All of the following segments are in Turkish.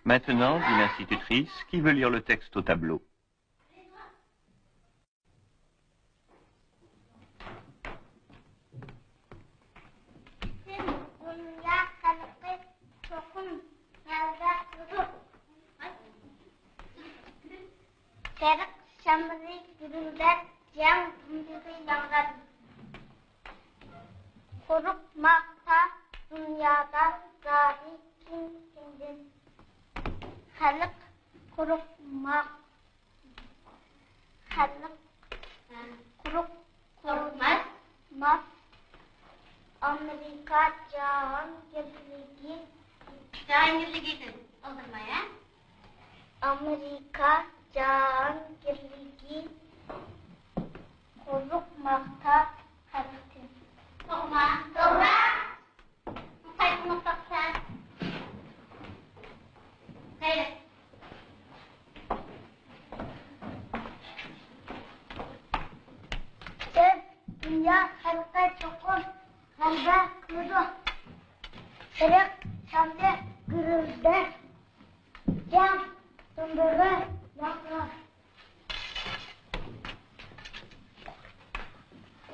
Maintenant, dit l'institutrice, qui veut lire le texte au tableau? Korkmakta dünyada gari kimdir? Halk korkmaz. Amerika cahangirliği aldırmaya. Amerika cahangirliği korkmakta halkın. Doğma. Doğra. Sayın noktaksa. Hayır. Dünya halka çokun halka kırdı. Kırık şamda kırıldı. Cam sındırı yaklar.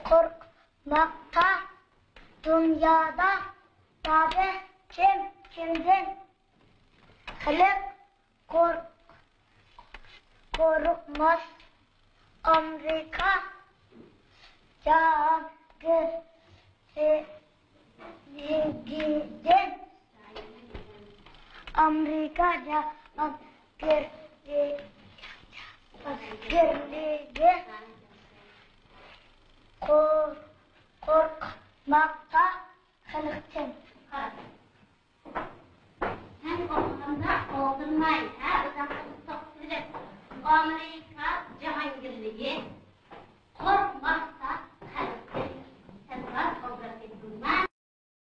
Korkmakta dünyada tabi kimdir? Halk korkmaz. Amerika cahangirliği Amerika cahangirliği korkmakta halkın. Hem korkmakta aldırmayın. Ha, özellikle Amerika cahangirliği